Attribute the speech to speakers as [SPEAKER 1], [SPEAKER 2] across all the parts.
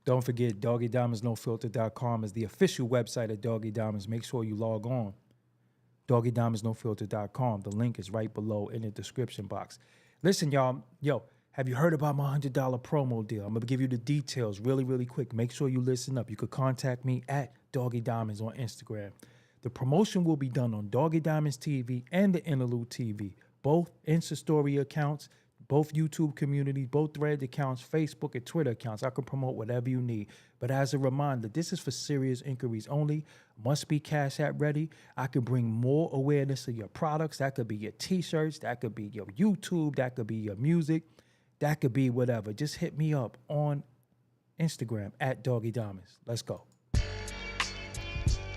[SPEAKER 1] Don't forget, DoggieDiamondsNoFilter.com is the official website of Doggie Diamonds. Make sure you log on. DoggieDiamondsNoFilter.com. The link is right below in the description box. Listen, y'all. Yo, have you heard about my $100 promo deal? I'm going to give you the details really, really quick. Make sure you listen up. You could contact me at Doggie Diamonds on Instagram. The promotion will be done on Doggie Diamonds TV and the Interlude TV, both Insta Story accounts, both YouTube communities, both Thread accounts, Facebook and Twitter accounts. I can promote whatever you need. But as a reminder, this is for serious inquiries only. Must be Cash App ready. I can bring more awareness of your products. That could be your T-shirts. That could be your YouTube. That could be your music. That could be whatever. Just hit me up on Instagram at Doggie Diamonds. Let's go.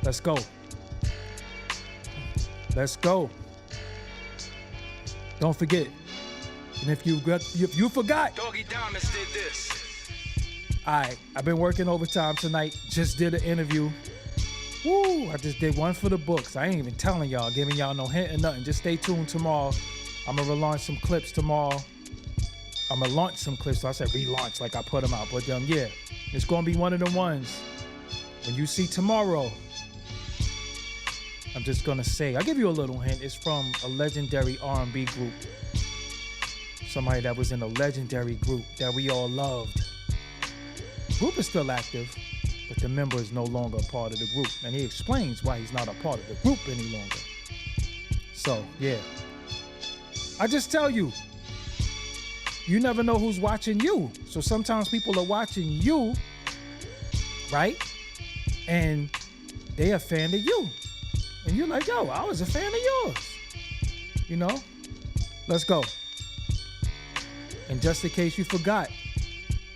[SPEAKER 1] Let's go. Let's go. Don't forget. And if you forgot,
[SPEAKER 2] Doggie Diamonds did this.
[SPEAKER 1] All right, I've been working overtime tonight. Just did an interview. Woo! I just did one for the books. I ain't even telling y'all, giving y'all no hint or nothing. Just stay tuned tomorrow. I'm gonna relaunch some clips tomorrow. I'm gonna launch some clips. So I said relaunch like I put them out. But yeah, it's gonna be one of the ones. When you see tomorrow, I'm just gonna say, I'll give you a little hint. It's from a legendary R&B group. Somebody that was in a legendary group that we all loved. The group is still active, but the member is no longer a part of the group. And he explains why he's not a part of the group any longer. So, yeah. I just tell you, you never know who's watching you. So sometimes people are watching you, right? And they a fan of you. And you're like, yo, I was a fan of yours. You know? Let's go. And just in case you forgot,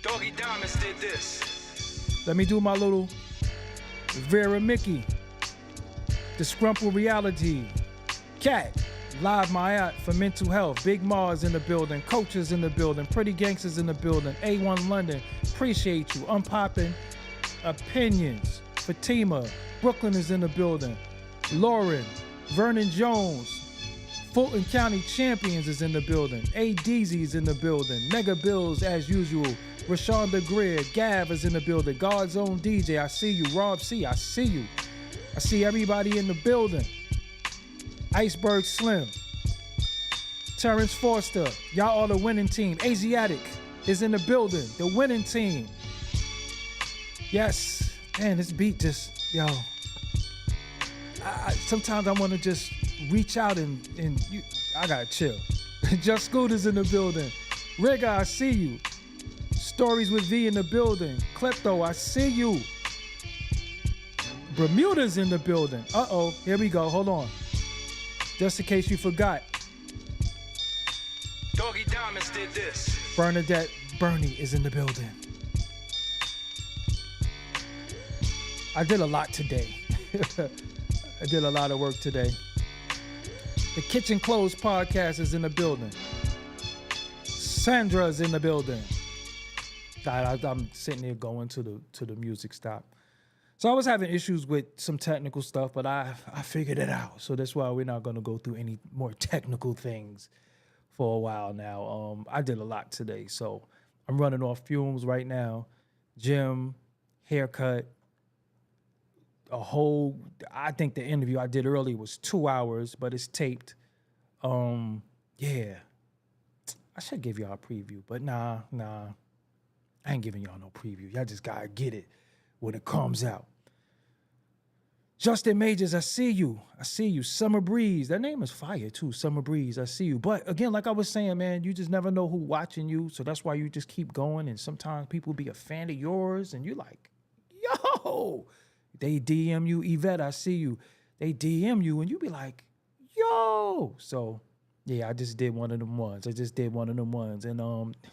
[SPEAKER 2] Doggie Diamonds did this.
[SPEAKER 1] let me do my little Vera Mickey, the Scrumple Reality, Cat, Live My for mental health, Big Mars in the building, Coaches in the building, Pretty Gangsters in the building, A1 London, appreciate you, Unpopping Opinions, Fatima, Brooklyn is in the building, Lauren, Vernon Jones, Fulton County Champions is in the building. A-Deezy is in the building. Mega Bills as usual. Rashonda Greer. Gav is in the building. God's Own DJ. I see you. Rob C. I see you. I see everybody in the building. Iceberg Slim. Terrence Foster. Y'all are the winning team. Asiatic is in the building. The winning team. Yes. Man, this beat just, yo. Sometimes I want to just reach out and I gotta chill. Just Scooters in the building. Rigga, I see you. Stories with V in the building. Klepto, I see you. Bermuda's in the building. Uh-oh, here we go, hold on. Just in case you forgot.
[SPEAKER 2] Doggie Diamonds did this.
[SPEAKER 1] Bernadette Bernie is in the building. I did a lot today. I did a lot of work today. The Kitchen Clothes Podcast is in the building. Sandra's in the building. I'm sitting there going to the music stop. So I was having issues with some technical stuff, but I figured it out. So that's why we're not going to go through any more technical things for a while now. I did a lot today, so I'm running off fumes right now. Gym, haircut, I think the interview I did earlier was 2 hours, but it's taped. Yeah. I should give y'all a preview, but nah. I ain't giving y'all no preview. Y'all just gotta get it when it comes out. Justin Majors, I see you. Summer Breeze. That name is fire too, Summer Breeze. I see you. But again, like I was saying, man, you just never know who's watching you. So that's why you just keep going. And sometimes people be a fan of yours and you're like, yo. They DM you, Yvette, I see you. They DM you and you be like, yo. So yeah, I just did one of them ones. And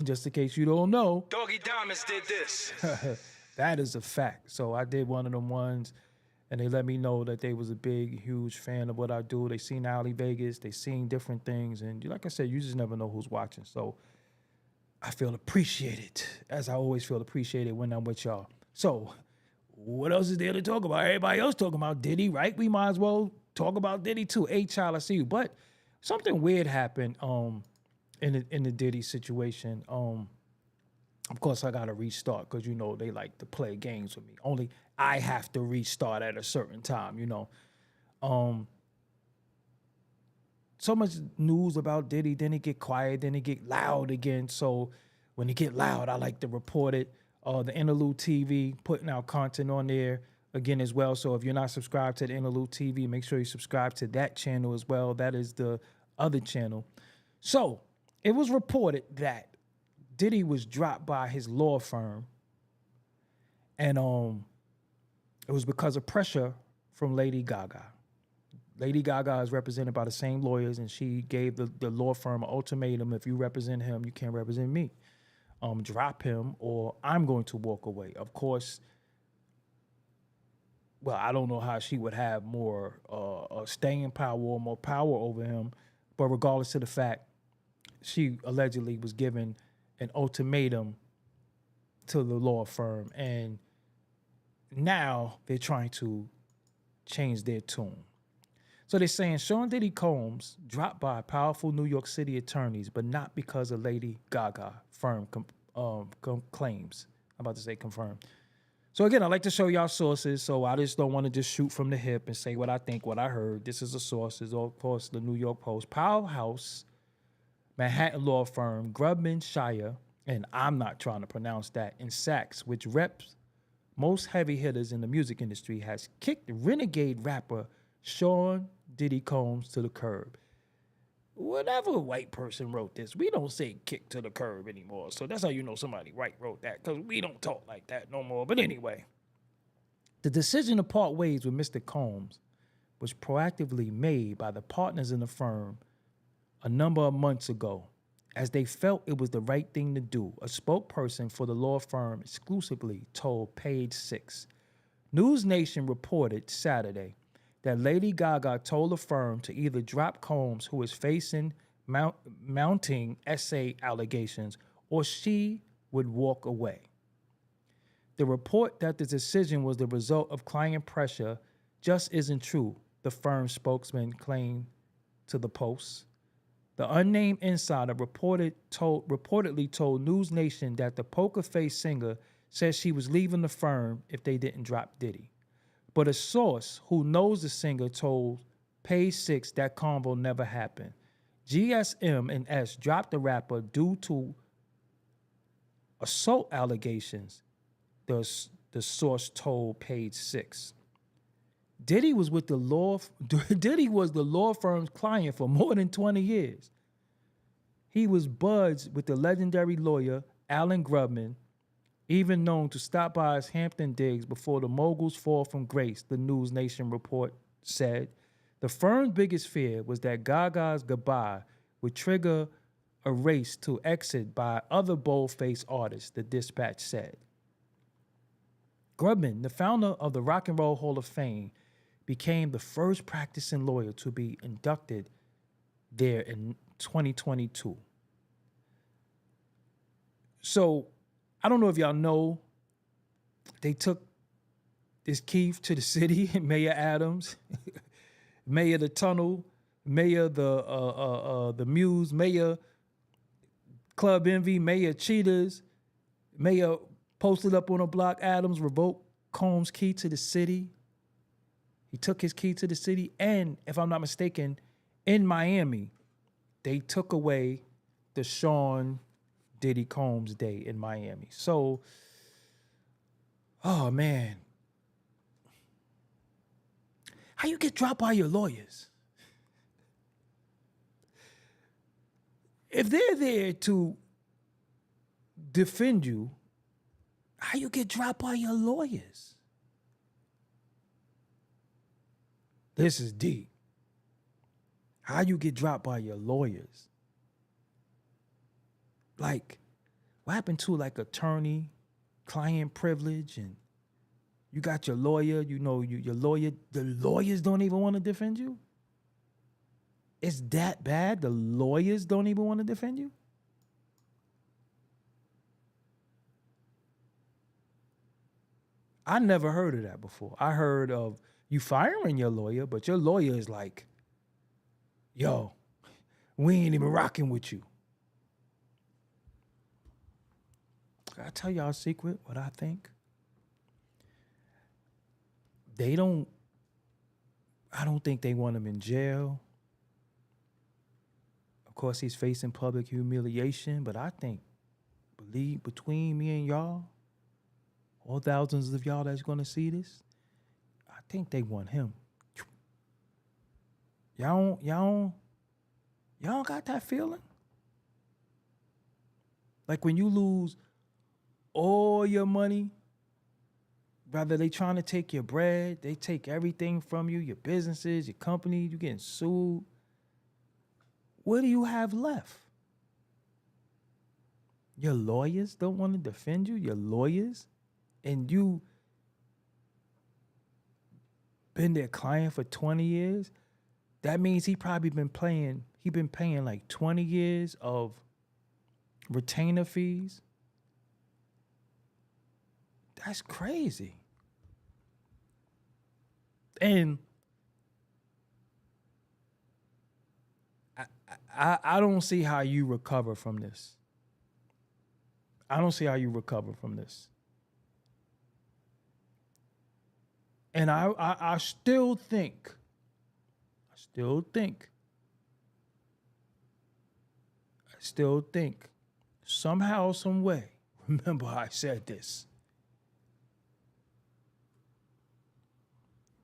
[SPEAKER 1] just in case you don't know,
[SPEAKER 2] Doggie Diamonds did this.
[SPEAKER 1] that is a fact. So I did one of them ones and they let me know that they was a big, huge fan of what I do. They seen Ali Vegas, they seen different things. And like I said, you just never know who's watching. So I feel appreciated, as I always feel appreciated when I'm with y'all. So what else is there to talk about? Everybody else talking about Diddy, right? We might as well talk about Diddy too. Child, I see you. But something weird happened in the Diddy situation. Of course, I got to restart because, they like to play games with me. Only I have to restart at a certain time. So much news about Diddy, then it get quiet, then it get loud again. So when it get loud, I like to report it. The Interlude TV, putting out content on there again as well. So if you're not subscribed to the Interlude TV, make sure you subscribe to that channel as well. That is the other channel. So it was reported that Diddy was dropped by his law firm, and it was because of pressure from Lady Gaga. Lady Gaga is represented by the same lawyers, and she gave the law firm an ultimatum: if you represent him, you can't represent me. Drop him, or I'm going to walk away. Of course, well, I don't know how she would have more staying power or more power over him, but regardless of the fact, she allegedly was given an ultimatum to the law firm, and now they're trying to change their tune. So they're saying Sean Diddy Combs dropped by powerful New York City attorneys, but not because of Lady Gaga firm claims. I'm about to say confirmed. So again, I like to show y'all sources, so I just don't want to just shoot from the hip and say what I think, what I heard. This is a source. It's, of course, the New York Post. Powerhouse Manhattan law firm Grubman Shire, and I'm not trying to pronounce that, and Sachs, which reps most heavy hitters in the music industry, has kicked renegade rapper Sean Diddy Combs to the curb. Whatever white person wrote this, we don't say kick to the curb anymore. So that's how you know somebody white wrote that, because we don't talk like that no more. But anyway, the decision to part ways with Mr. Combs was proactively made by the partners in the firm a number of months ago, as they felt it was the right thing to do. A spokesperson for the law firm exclusively told Page Six. News Nation reported Saturday that Lady Gaga told the firm to either drop Combs, who is facing mounting essay allegations, or she would walk away. The report that the decision was the result of client pressure just isn't true, the firm's spokesman claimed to the Post. The unnamed insider reportedly told News Nation that the poker face singer said she was leaving the firm if they didn't drop Diddy. But a source who knows the singer told Page Six that convo never happened. GSM and S dropped the rapper due to assault allegations, the source told Page Six. Diddy was the law firm's client for more than 20 years. He was buds with the legendary lawyer Alan Grubman, even known to stop by his Hampton digs before the mogul's fall from grace, the News Nation report said. The firm's biggest fear was that Gaga's goodbye would trigger a race to exit by other bold-faced artists, the Dispatch said. Grubman, the founder of the Rock and Roll Hall of Fame, became the first practicing lawyer to be inducted there in 2022. So, I don't know if y'all know, they took this key to the city, Mayor Adams, Mayor the Tunnel, Mayor the Muse, Mayor Club Envy, Mayor Cheetahs, Mayor posted up on a block, Adams revoked Combs' key to the city. He took his key to the city, and if I'm not mistaken, in Miami, they took away the Sean Diddy Combs Day in Miami. So, oh man, how you get dropped by your lawyers? If they're there to defend you, how you get dropped by your lawyers? This is deep. How you get dropped by your lawyers? Like, what happened to like attorney, client privilege, and you got your lawyer, your lawyer, the lawyers don't even want to defend you? It's that bad? The lawyers don't even want to defend you? I never heard of that before. I heard of you firing your lawyer, but your lawyer is like, yo, we ain't even rocking with you. I tell y'all a secret, what I think? I don't think they want him in jail. Of course, he's facing public humiliation, but I think, believe between me and y'all, all thousands of y'all that's gonna see this, I think they want him. Y'all don't got that feeling? Like when you lose all your money, brother, they trying to take your bread, they take everything from you, your businesses, your company, you getting sued. What do you have left? Your lawyers don't want to defend you, your lawyers, and you been their client for 20 years. That means he been paying like 20 years of retainer fees. That's crazy. And I don't see how you recover from this. I don't see how you recover from this. And I still think somehow, some way, remember I said this,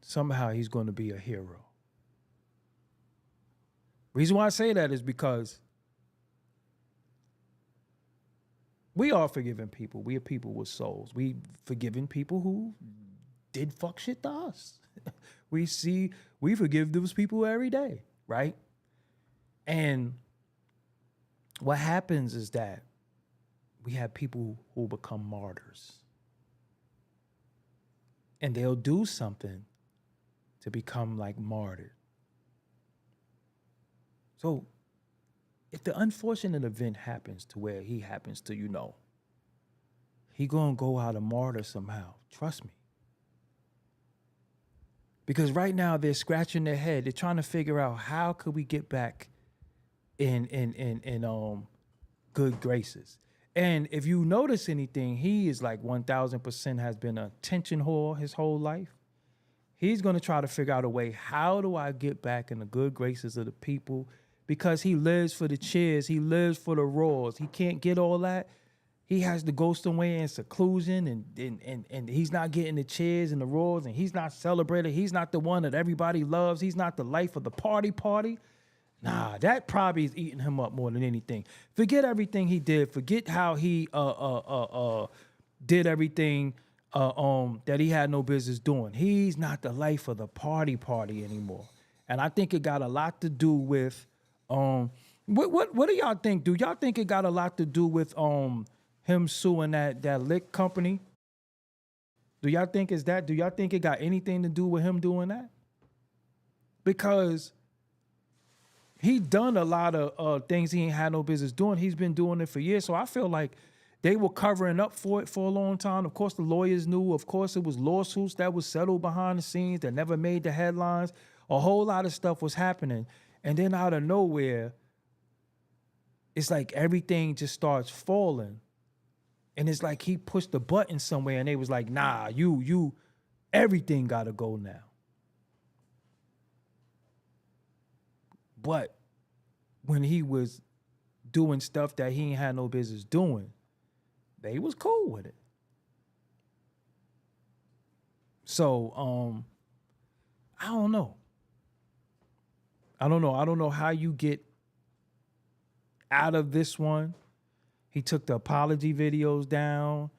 [SPEAKER 1] somehow he's going to be a hero. Reason why I say that is because we are forgiving people. We are people with souls. We forgiving people who did fuck shit to us. We forgive those people every day, right? And what happens is that we have people who become martyrs. And they'll do something to become like martyred. So if the unfortunate event happens to where he happens to, he gonna go out a martyr somehow. Trust me. Because right now they're scratching their head. They're trying to figure out how could we get back in good graces. And if you notice anything, he is like 1000% has been a attention whore his whole life. He's going to try to figure out a way, how do I get back in the good graces of the people? Because he lives for the cheers. He lives for the roars. He can't get all that. He has to go somewhere in seclusion and he's not getting the cheers and the roars and he's not celebrated. He's not the one that everybody loves. He's not the life of the party. Nah, that probably is eating him up more than anything. Forget everything he did. Forget how he did everything that he had no business doing. He's not the life of the party anymore. And I think it got a lot to do with what do y'all think? Do y'all think it got a lot to do with him suing that lick company? Do y'all think it's that? Do y'all think it got anything to do with him doing that? Because he done a lot of things he ain't had no business doing. He's been doing it for years. So I feel like they were covering up for it for a long time. Of course, the lawyers knew. Of course, it was lawsuits that was settled behind the scenes that never made the headlines. A whole lot of stuff was happening. And then out of nowhere, it's like everything just starts falling. And it's like he pushed the button somewhere and they was like, nah, you, everything gotta go now. But when he was doing stuff that he ain't had no business doing, they was cool with it. So, I don't know. I don't know how you get out of this one. He took the apology videos down.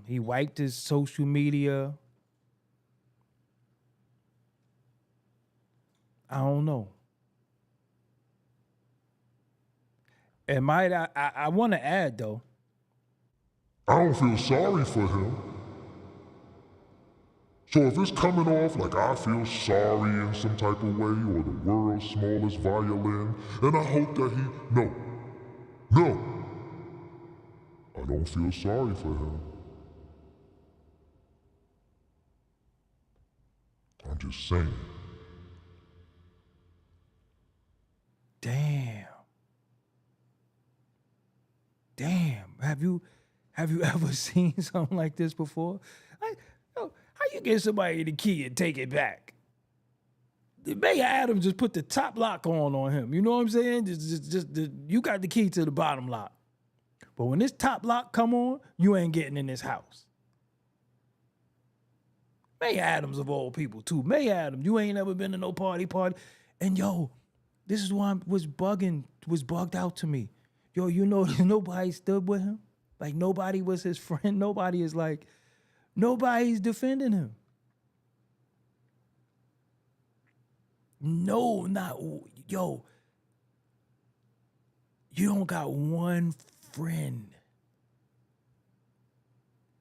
[SPEAKER 1] He wiped his social media. I don't know. And I want to add, though.
[SPEAKER 3] I don't feel sorry for him. So if it's coming off like I feel sorry in some type of way, or the world's smallest violin, and I hope that no, I don't feel sorry for him. I'm just saying. Damn.
[SPEAKER 1] Have you ever seen something like this before? Like, yo, how you get somebody the key and take it back? Mayor Adams just put the top lock on him. You know what I'm saying? You got the key to the bottom lock. But when this top lock come on, you ain't getting in this house. Mayor Adams of all people too. Mayor Adams, you ain't never been to no party. And yo, this is why was bugged out to me. Yo, you know, nobody stood with him. Like nobody was his friend. Nobody's defending him. No, not, yo, you don't got one friend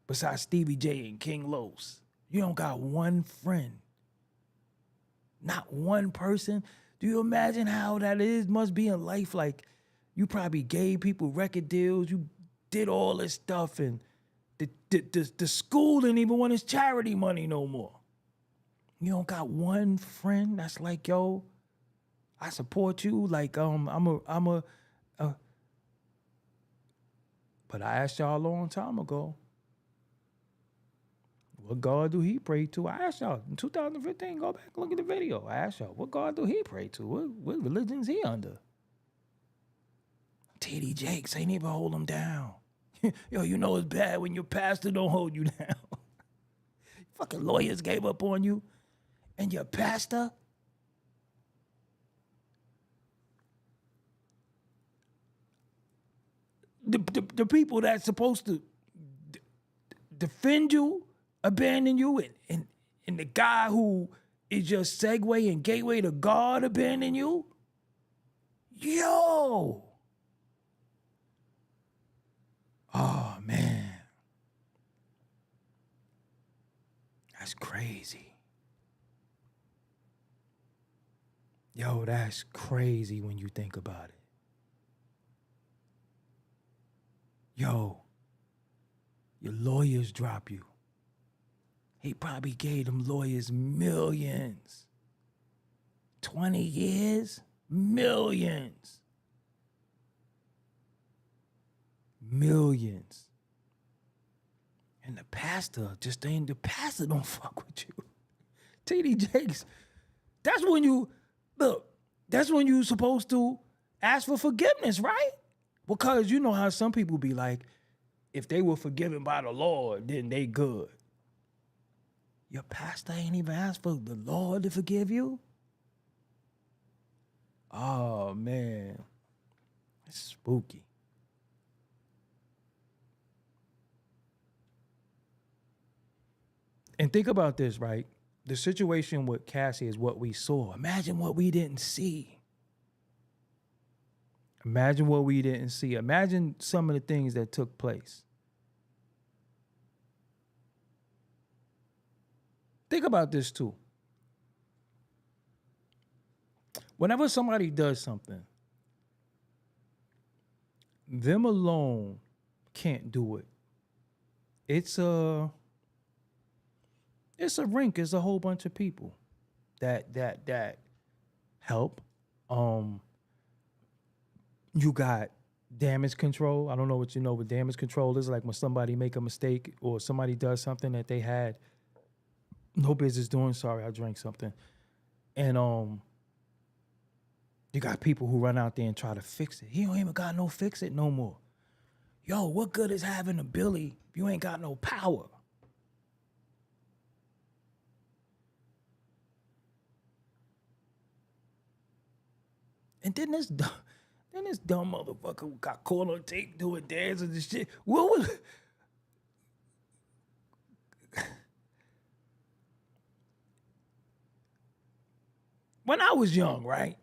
[SPEAKER 1] besides Stevie J and King Los. You don't got one friend. Not one person. Do you imagine how that is? Must be in life. Like, you probably gave people record deals. You did all this stuff, and the school didn't even want his charity money no more. You don't got one friend that's like, yo, I support you. Like, but I asked y'all a long time ago, what God do he pray to? I asked y'all in 2015, go back and look at the video. I asked y'all, what God do he pray to? What religion's he under? T.D. Jakes ain't even hold him down. Yo, you know it's bad when your pastor don't hold you down. Fucking lawyers gave up on you. And your pastor? The people that's supposed to defend you, abandon you, and the guy who is your segue and gateway to God abandon you? Yo! Oh, man. That's crazy. Yo, that's crazy when you think about it. Yo, your lawyers drop you. He probably gave them lawyers millions. 20 years, millions. Millions. And the pastor don't fuck with you. T.D. Jakes, that's when you supposed to ask for forgiveness, right? Because you know how some people be like, if they were forgiven by the Lord, then they good. Your pastor ain't even asked for the Lord to forgive you? Oh, man. It's spooky. And think about this, right? The situation with Cassie is what we saw. Imagine what we didn't see. Imagine what we didn't see. Imagine some of the things that took place. Think about this too. Whenever somebody does something, them alone can't do it. It's a rink. It's a whole bunch of people that help. You got damage control. I don't know what you know what damage control is. Like when somebody make a mistake or somebody does something that they had no business doing. Sorry, I drank something. And you got people who run out there and try to fix it. He don't even got no fix it no more. Yo, what good is having a Billy if you ain't got no power? And then this dumb motherfucker got caught on tape doing dances and shit. What was... When I was young, right?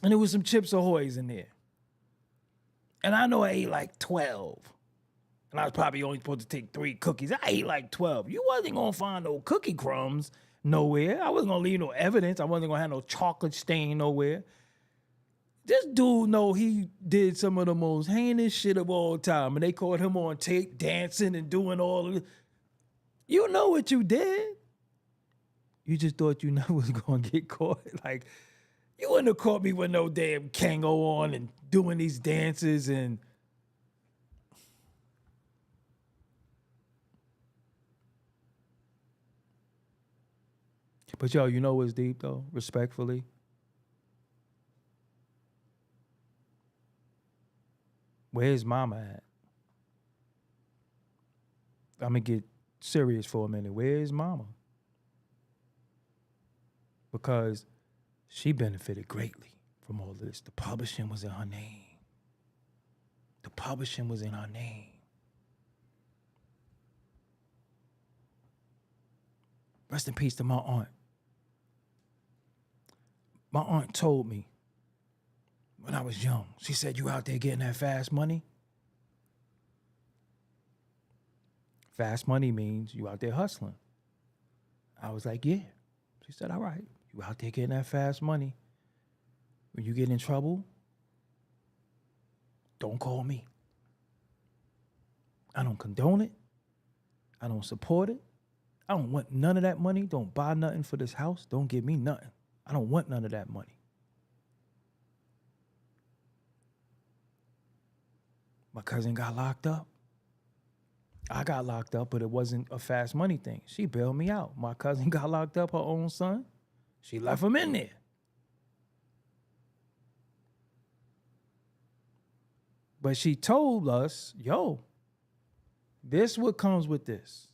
[SPEAKER 1] And there was some Chips Ahoy's in there. And I know I ate like 12. And I was probably only supposed to take 3 cookies. I ate like 12. You wasn't going to find no cookie crumbs nowhere. I wasn't going to leave no evidence. I wasn't going to have no chocolate stain nowhere. This dude know he did some of the most heinous shit of all time. And they caught him on tape dancing and doing all of it. You know what you did. You just thought you never was going to get caught. Like, you wouldn't have caught me with no damn Kango on and doing these dances and... But yo, you know what's deep though? Respectfully. Where's mama at? I'm gonna get serious for a minute. Where's mama? Because she benefited greatly from all this. The publishing was in her name. The publishing was in her name. Rest in peace to my aunt. My aunt told me when I was young, she said, you out there getting that fast money? Fast money means you out there hustling. I was like, yeah. She said, all right, you out there getting that fast money. When you get in trouble, don't call me. I don't condone it. I don't support it. I don't want none of that money. Don't buy nothing for this house. Don't give me nothing. I don't want none of that money. My cousin got locked up. I got locked up, but it wasn't a fast money thing. She bailed me out. My cousin got locked up, her own son. She left him in there. But she told us, yo, this what comes with this.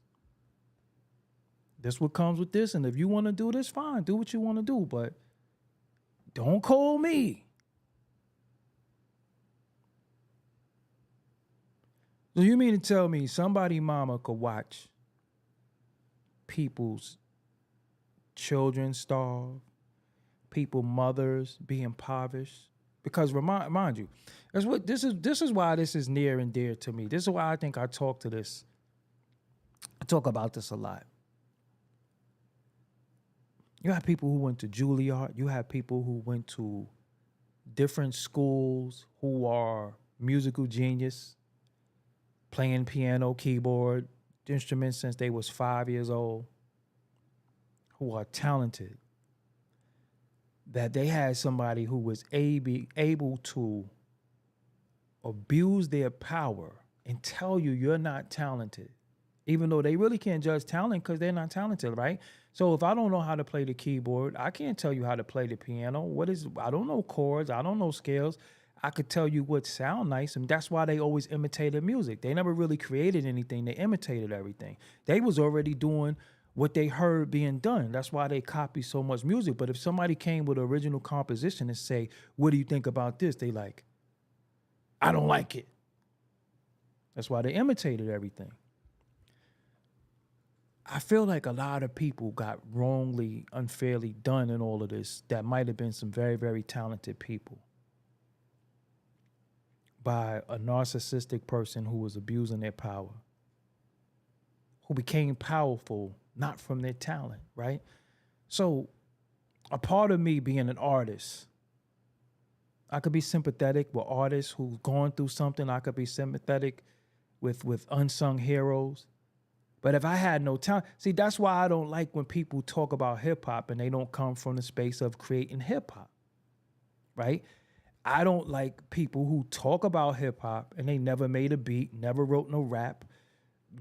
[SPEAKER 1] This what comes with this, and if you want to do this, fine, do what you want to do, but don't call me. So you mean to tell me somebody mama could watch people's children starve, people mothers be impoverished? Because mind you, this is why this is near and dear to me. This is why I think I talk about this a lot. You have people who went to Juilliard. You have people who went to different schools who are musical genius, playing piano, keyboard, instruments since they was 5 years old, who are talented, that they had somebody who was able to abuse their power and tell you you're not talented, even though they really can't judge talent because they're not talented, right? So if I don't know how to play the keyboard, I can't tell you how to play the piano. I don't know chords, I don't know scales. I could tell you what sound nice, and that's why they always imitated music. They never really created anything. They imitated everything. They was already doing what they heard being done. That's why they copy so much music. But if somebody came with an original composition and say, what do you think about this? They like, I don't like it. That's why they imitated everything. I feel like a lot of people got wrongly, unfairly done in all of this that might have been some very, very talented people by a narcissistic person who was abusing their power, who became powerful not from their talent, right? So a part of me being an artist, I could be sympathetic with artists who've gone through something. I could be sympathetic with unsung heroes. But if I had no talent, see, that's why I don't like when people talk about hip hop and they don't come from the space of creating hip hop, right? I don't like people who talk about hip hop and they never made a beat, never wrote no rap,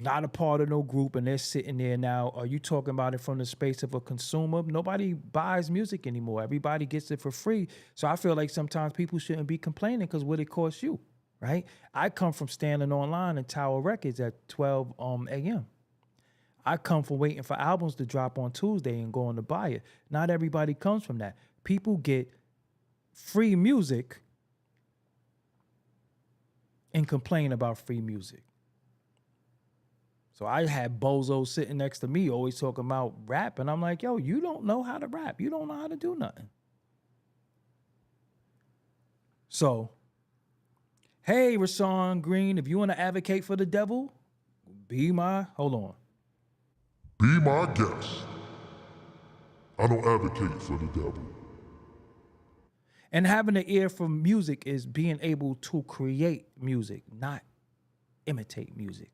[SPEAKER 1] not a part of no group, and they're sitting there now. Are you talking about it from the space of a consumer? Nobody buys music anymore. Everybody gets it for free. So I feel like sometimes people shouldn't be complaining because what it costs you, right? I come from standing online in Tower Records at 12 a.m. I come from waiting for albums to drop on Tuesday and going to buy it. Not everybody comes from that. People get free music and complain about free music. So I had Bozo sitting next to me always talking about rap, and I'm like, yo, you don't know how to rap. You don't know how to do nothing. So, hey, Rashawn Green, if you want to advocate for the devil, hold on.
[SPEAKER 3] Be my guest. I don't advocate for the devil.
[SPEAKER 1] And having an ear for music is being able to create music, not imitate music.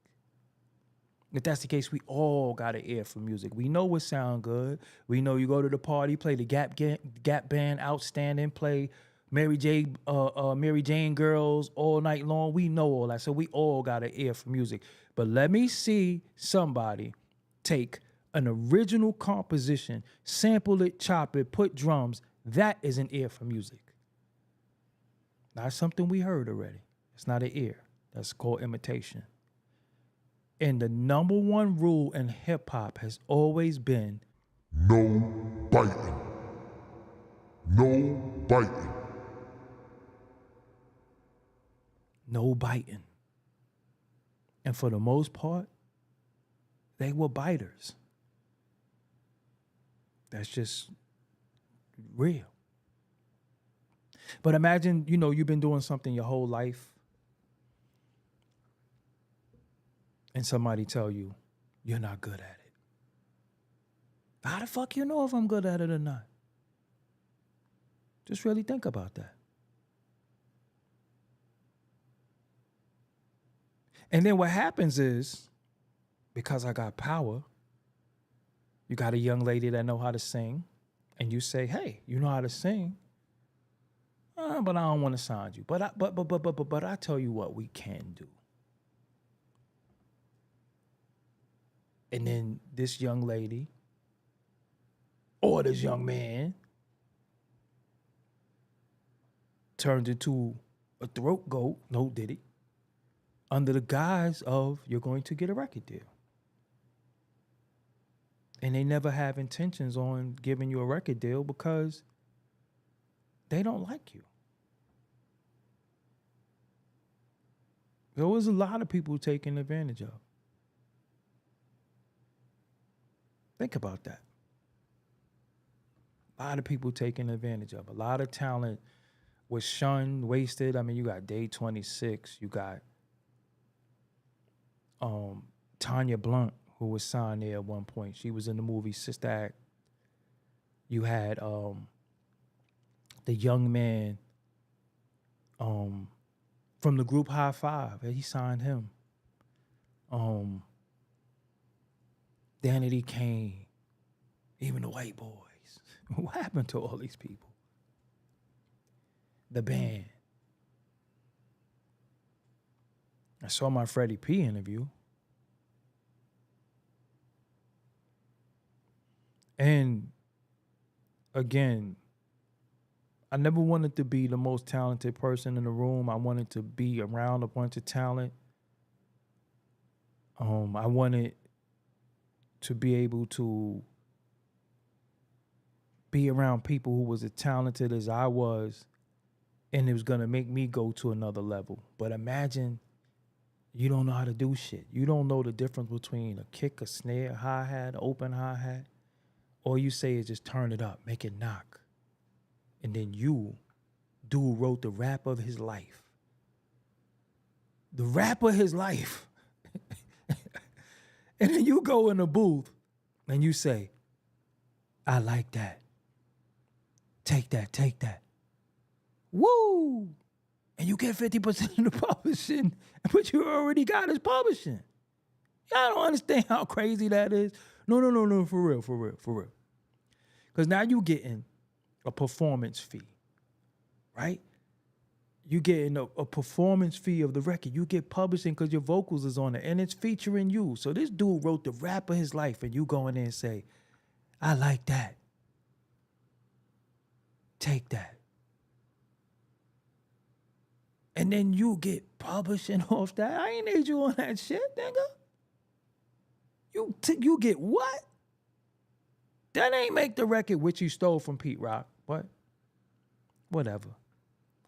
[SPEAKER 1] If that's the case, we all got an ear for music. We know what sound good. We know you go to the party, play the Gap Band, outstanding, play Mary Jane Girls all night long. We know all that. So we all got an ear for music. But let me see somebody take An original composition, sample it, chop it, put drums, that is an ear for music. Not something we heard already. It's not an ear. That's called imitation. And the number one rule in hip hop has always been
[SPEAKER 3] no biting. No biting.
[SPEAKER 1] no biting. And for the most part, they were biters. That's just real. But imagine, you've been doing something your whole life and somebody tell you you're not good at it. How the fuck you know if I'm good at it or not? Just really think about that. And then what happens is, because I got power, you got a young lady that know how to sing, and you say, hey, you know how to sing, but I don't want to sign you. But I tell you what we can do. And then this young lady or this young man turns into a throat goat, no Diddy, under the guise of you're going to get a record deal. And they never have intentions on giving you a record deal because they don't like you. There was a lot of people taken advantage of. Think about that. A lot of people taken advantage of. A lot of talent was shunned, wasted. I mean, you got Day 26. You got Tanya Blunt, who was signed there at one point. She was in the movie Sister Act. You had the young man from the group High Five. He signed him. Danity Kane, even the white boys. What happened to all these people? The band. I saw my Freddie P interview. And again, I never wanted to be the most talented person in the room. I wanted to be around a bunch of talent. I wanted to be able to be around people who was as talented as I was, and it was going to make me go to another level. But imagine you don't know how to do shit. You don't know the difference between a kick, a snare, a hi-hat, an open hi-hat. All you say is just turn it up, make it knock. And then dude wrote the rap of his life. The rap of his life. And then you go in the booth and you say, I like that. Take that, take that. Woo! And you get 50% of the publishing, but you already got his publishing. Y'all don't understand how crazy that is. No, for real. Because now you getting a performance fee, right? You getting a performance fee of the record. You get publishing because your vocals is on it, and it's featuring you. So this dude wrote the rap of his life, and you go in there and say, I like that. Take that. And then you get publishing off that. I ain't need you on that shit, nigga. You get what? That ain't make the record which you stole from Pete Rock. What? Whatever.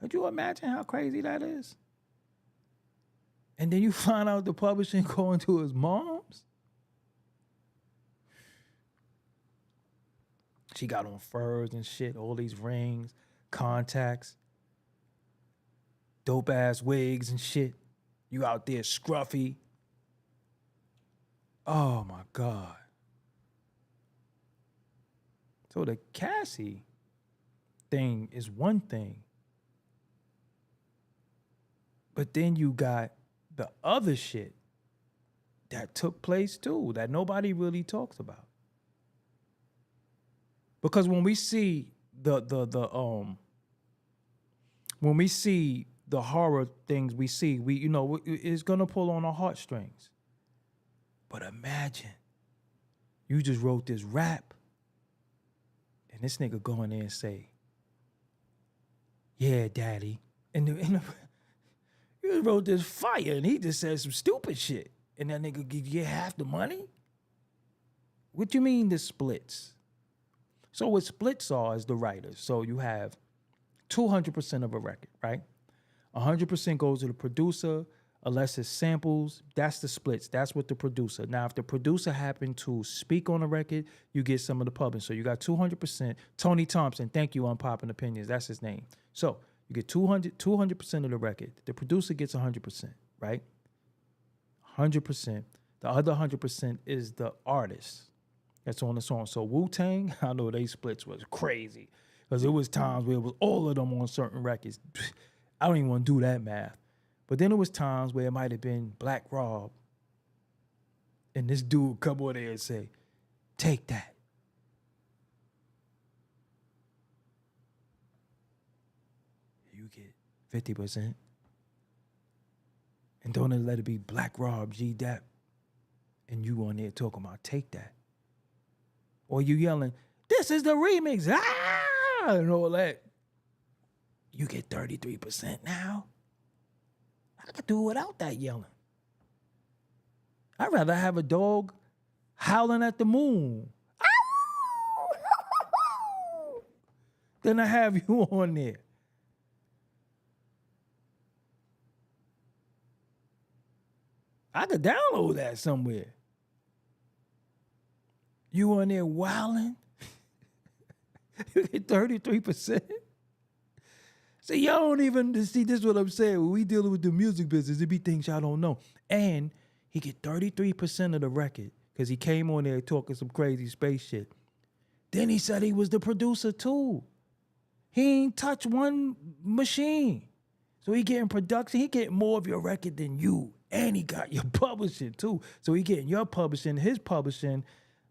[SPEAKER 1] Could you imagine how crazy that is? And then you find out the publishing going to his mom's. She got on furs and shit, all these rings, contacts, dope ass wigs and shit. You out there scruffy. Oh my God. So the Cassie thing is one thing. But then you got the other shit that took place too, that nobody really talks about. Because when we see when we see the horror things we see, it's gonna pull on our heartstrings. But imagine You just wrote this rap. And this nigga go in there and say, yeah, daddy. And you wrote this fire, and he just said some stupid shit. And that nigga give you half the money? What you mean the splits? So what splits are is the writers. So you have 200% of a record, right? 100% goes to the producer, unless it's samples. That's the splits. That's what the producer. Now, if the producer happened to speak on the record, you get some of the publishing. So you got 200%. Tony Thompson, thank you, Unpopular Opinions. That's his name. So you get 200% of the record. The producer gets 100%, right? 100%. The other 100% is the artist that's on the song. So Wu-Tang, I know they splits was crazy because there was times where it was all of them on certain records. I don't even want to do that math. But then there was times where it might have been Black Rob and this dude come over there and say, take that. You get 50%. And don't let it be Black Rob, G-Dap, and you on there talking about take that. Or you yelling, this is the remix, and all that. You get 33% now. I could do without that yelling. I'd rather have a dog howling at the moon than I have you on there. I could download that somewhere. You on there wilding? You get 33%? See, y'all don't even see this is what I'm saying. When we dealing with the music business, it be things y'all don't know. And he get 33% of the record because he came on there talking some crazy space shit. Then he said he was the producer too. He ain't touched one machine. So he getting production. He getting more of your record than you. And he got your publishing too. So he getting your publishing, his publishing,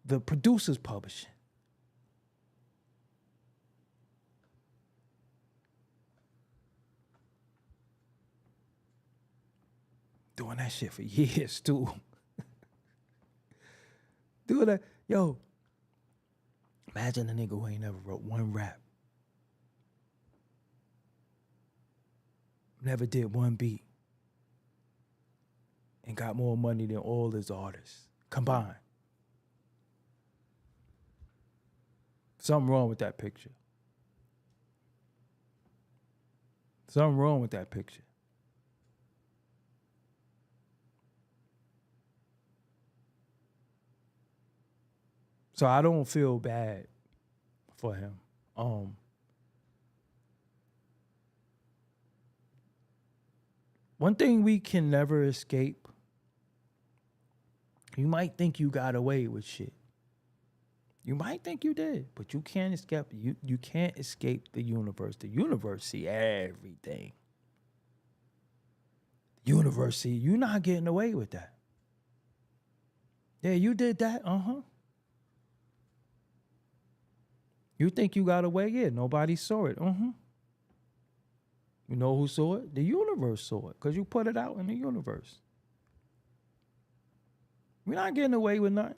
[SPEAKER 1] the producer's publishing. Doing that shit for years too. Doing that. Yo, imagine a nigga who ain't never wrote one rap. Never did one beat. And got more money than all his artists combined. Something wrong with that picture. Something wrong with that picture. So I don't feel bad for him. One thing we can never escape, you might think you got away with shit. You might think you did, but you can't escape. You can't escape the universe. The universe see everything. The universe see you're not getting away with that. Yeah, you did that. You think you got away? Yeah, nobody saw it. You know who saw it? The universe saw it because you put it out in the universe. We're not getting away with nothing.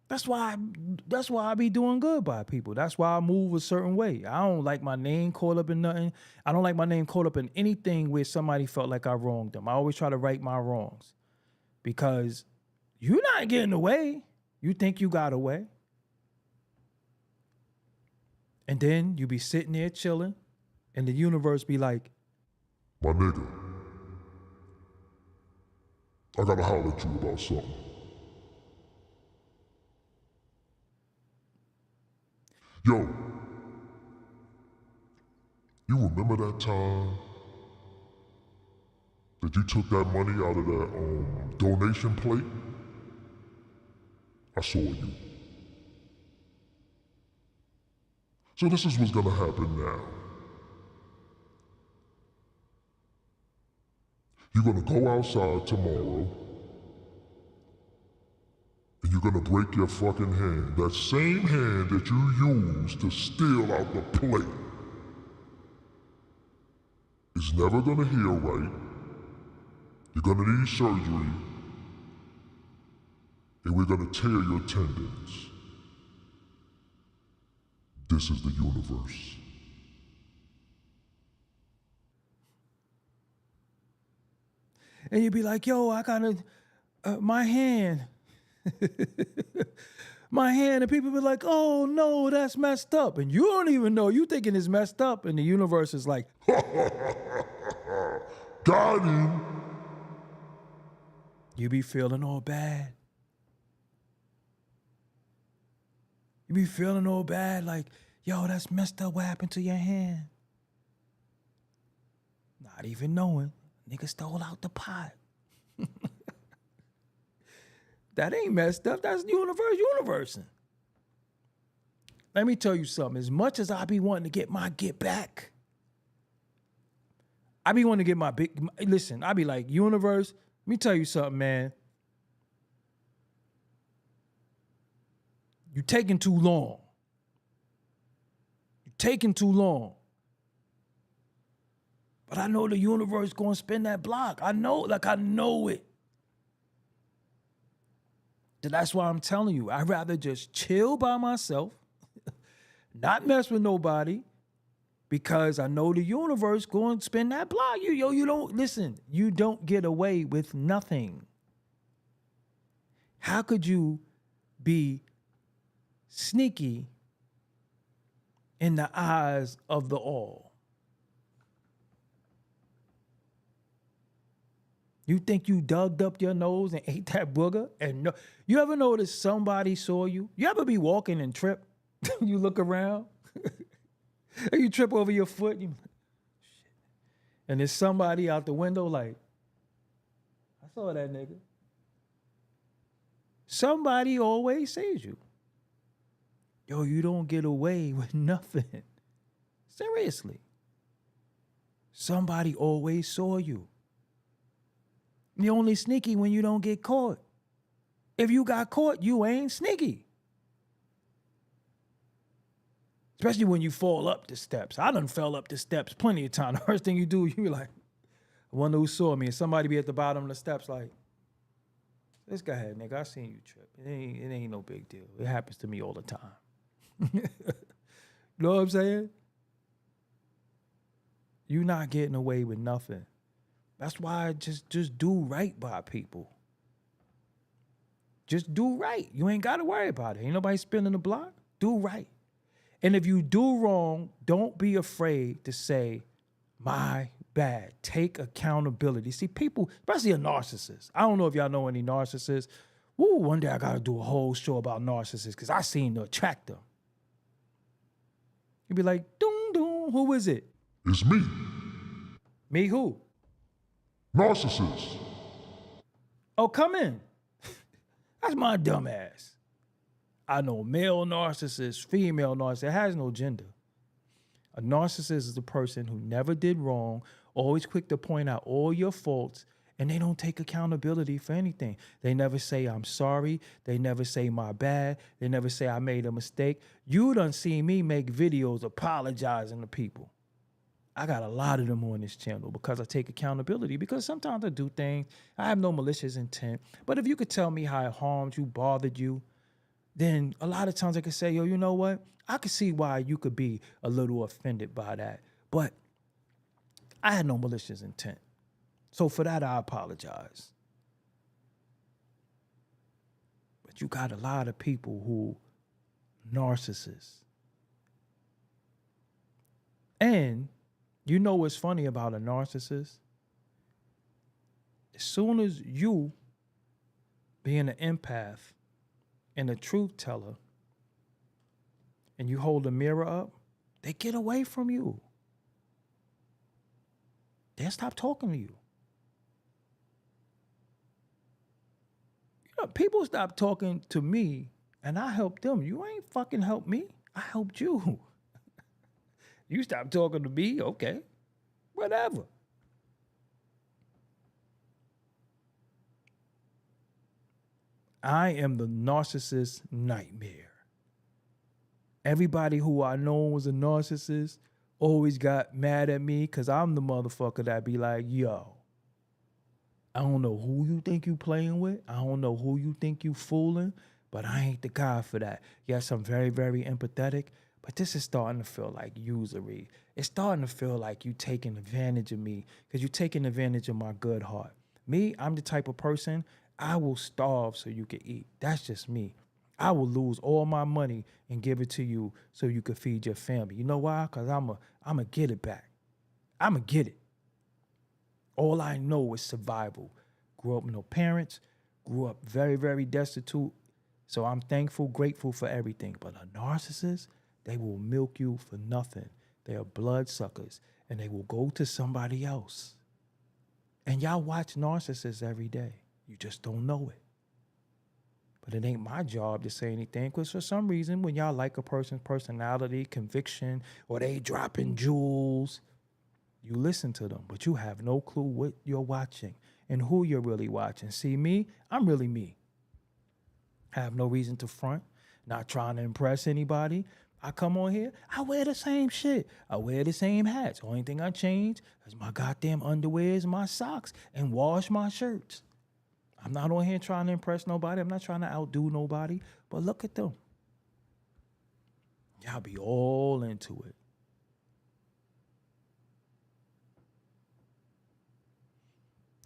[SPEAKER 1] That's why I be doing good by people. That's why I move a certain way. I don't like my name caught up in nothing. I don't like my name caught up in anything where somebody felt like I wronged them. I always try to right my wrongs because you're not getting away. You think you got away. And then you be sitting there chilling and the universe be like,
[SPEAKER 3] my nigga, I gotta holler at you about something. Yo, you remember that time that you took that money out of that donation plate? I saw you. So this is what's gonna happen now. You're gonna go outside tomorrow and you're gonna break your fucking hand. That same hand that you used to steal out the plate is never gonna heal right. You're gonna need surgery. and we're gonna tear your tendons. This is the universe.
[SPEAKER 1] And you'd be like, yo, I gotta, my hand. My hand, and people be like, oh no, that's messed up. And you don't even know, you thinking it's messed up, and the universe is like,
[SPEAKER 3] Got him.
[SPEAKER 1] you be feeling all bad. You be feeling all bad, like, yo, that's messed up, what happened to your hand? Not even knowing, nigga stole out the pot. That ain't messed up. That's universing. Let me tell you something. As much as I be wanting to get my get back, I be wanting to get my listen, I be like, universe, let me tell you something, man. You taking too long. You taking too long. But I know the universe gonna spin that block. I know it. That's why I'm telling you, I'd rather just chill by myself, not mess with nobody, because I know the universe going to spin that block. You don't, listen, you don't get away with nothing. How could you be sneaky in the eyes of the all? You think you dug up your nose and ate that booger? And no, you ever notice somebody saw you? You ever be walking and trip? You look around, and you trip over your foot. You, shit. And there's somebody out the window like, I saw that nigga. Somebody always sees you. Yo, you don't get away with nothing. Seriously. Somebody always saw you. You're only sneaky when you don't get caught. If you got caught, you ain't sneaky. Especially when you fall up the steps. I done fell up the steps plenty of times. The first thing you do, you like, I wonder who saw me. And somebody be at the bottom of the steps like, let's go ahead, nigga. I seen you trip. It ain't no big deal. It happens to me all the time. You know what I'm saying? You not getting away with nothing. That's why I just do right by people. Just do right. You ain't got to worry about it. Ain't nobody spinning the block. Do right. And if you do wrong, don't be afraid to say, my bad. Take accountability. See, people, especially a narcissist. I don't know if y'all know any narcissists. Woo, one day I got to do a whole show about narcissists because I seen to attract them. You'd be like, doom, doom, who is it?
[SPEAKER 3] It's me.
[SPEAKER 1] Me who?
[SPEAKER 3] Narcissist.
[SPEAKER 1] Oh, come in. That's my dumb ass. I know male narcissist, female narcissist. It has no gender. A narcissist is a person who never did wrong, always quick to point out all your faults, and they don't take accountability for anything. They never say, I'm sorry. They never say, my bad. They never say, I made a mistake. You done seen me make videos apologizing to people. I got a lot of them on this channel because I take accountability, because sometimes I do things, I have no malicious intent. But if you could tell me how it harmed you, bothered you, then a lot of times I could say, yo, you know what? I could see why you could be a little offended by that. But I had no malicious intent. So for that, I apologize. But you got a lot of people who narcissists. And you know what's funny about a narcissist? As soon as you, being an empath and a truth teller, and you hold a mirror up, they get away from you. They'll stop talking to you. You know, people stop talking to me, and I help them. You ain't fucking helped me. I helped you. You stop talking to me, okay, whatever. I am the narcissist nightmare. Everybody who I know was a narcissist always got mad at me because I'm the motherfucker that be like, yo, I don't know who you think you playing with. I don't know who you think you fooling, but I ain't the guy for that. Yes, I'm very, very empathetic, but this is starting to feel like usury. It's starting to feel like you taking advantage of me because you taking advantage of my good heart. Me, I'm the type of person, I will starve so you can eat. That's just me. I will lose all my money and give it to you so you can feed your family. You know why? Because I'm a get it back. I'm going to get it. All I know is survival. Grew up with no parents, grew up very, very destitute. So I'm thankful, grateful for everything. But a narcissist, they will milk you for nothing. They are bloodsuckers, and they will go to somebody else. And y'all watch narcissists every day. You just don't know it. But it ain't my job to say anything, because for some reason, when y'all like a person's personality, conviction, or they dropping jewels, you listen to them, but you have no clue what you're watching and who you're really watching. See me, I'm really me. I have no reason to front, not trying to impress anybody. I come on here, I wear the same shit. I wear the same hats. Only thing I change is my goddamn underwears, my socks, and wash my shirts. I'm not on here trying to impress nobody. I'm not trying to outdo nobody. But look at them. Y'all be all into it.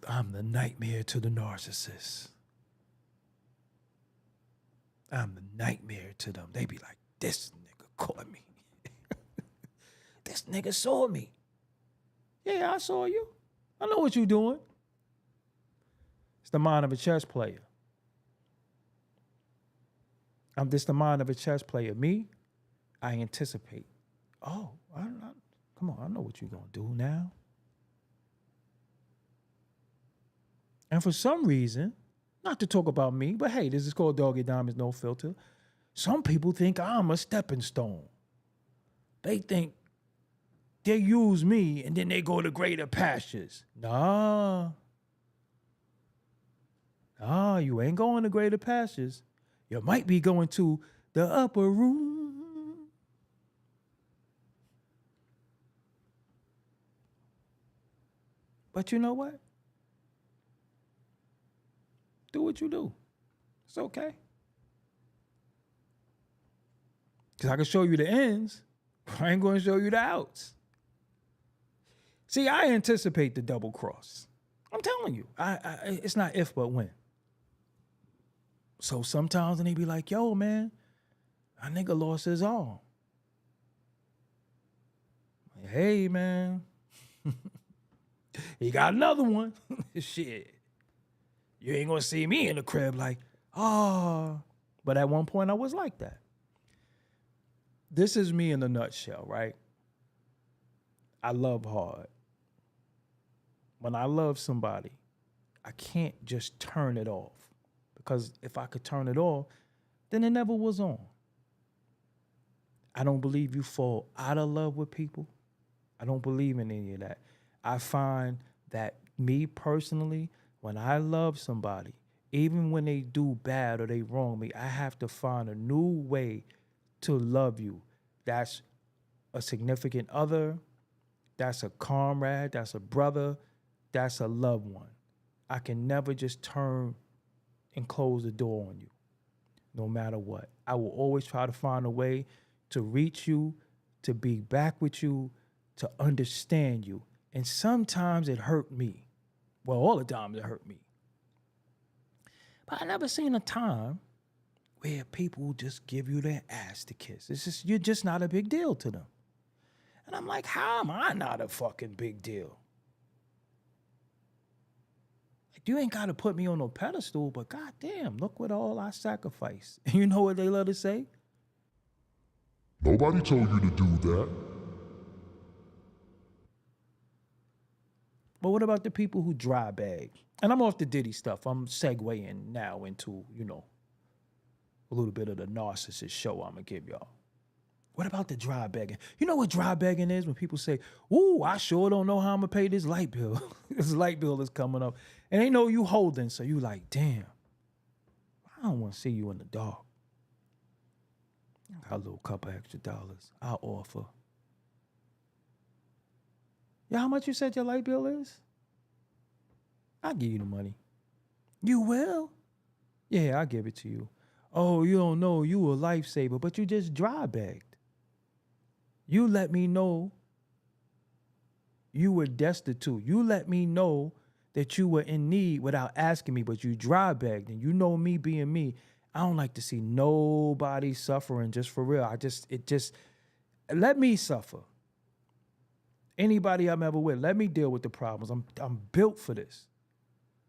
[SPEAKER 1] I'm the nightmare to the narcissist. I'm the nightmare to them. They be like, this nigga caught me. This nigga saw me. Yeah, I saw you. I know what you doing. It's the mind of a chess player. I'm just the mind of a chess player. Me, I anticipate. Oh, come on, I know what you're going to do now. And for some reason, not to talk about me, but hey, this is called Doggie Diamonds, no filter. Some people think I'm a stepping stone. They think they use me and then they go to greater pastures. Nah, you ain't going to greater pastures. You might be going to the upper room. But you know what? Do what you do. It's okay. Because I can show you the ends, but I ain't going to show you the outs. See, I anticipate the double cross. I'm telling you. It's not if, but when. So sometimes they be like, yo, man, a nigga lost his arm. Hey, man. He got another one. Shit. You ain't gonna see me in the crib like, oh. But at one point I was like that. This is me in a nutshell, right? I love hard. When I love somebody, I can't just turn it off. Because if I could turn it off, then it never was on. I don't believe you fall out of love with people. I don't believe in any of that. I find that me personally, when I love somebody, even when they do bad or they wrong me, I have to find a new way to love you. That's a significant other. That's a comrade. That's a brother. That's a loved one. I can never just turn and close the door on you, no matter what. I will always try to find a way to reach you, to be back with you, to understand you. And sometimes it hurt me. Well, all the time it hurt me. But I never seen a time where people just give you their ass to kiss. It's just, you're just not a big deal to them. And I'm like, how am I not a fucking big deal? Like, you ain't got to put me on no pedestal, but goddamn, look what all I sacrificed. And you know what they love to say?
[SPEAKER 3] Nobody told you to do that.
[SPEAKER 1] But what about the people who dry bag? And I'm off the Diddy stuff. I'm segueing now into, a little bit of the narcissist show I'm going to give y'all. What about the dry bagging? You know what dry bagging is? When people say, ooh, I sure don't know how I'm going to pay this light bill. This light bill is coming up. And they know you holding, so you like, damn, I don't want to see you in the dark. I got a little couple extra dollars. I'll offer. Yeah, how much you said your light bill is? I'll give you the money. You will? Yeah, I'll give it to you. Oh, you don't know, you a lifesaver, but you just dry bagged. You let me know you were destitute. You let me know that you were in need without asking me, but you dry bagged. And you know me being me, I don't like to see nobody suffering just for real. Let me suffer. Anybody I'm ever with, let me deal with the problems. I'm built for this.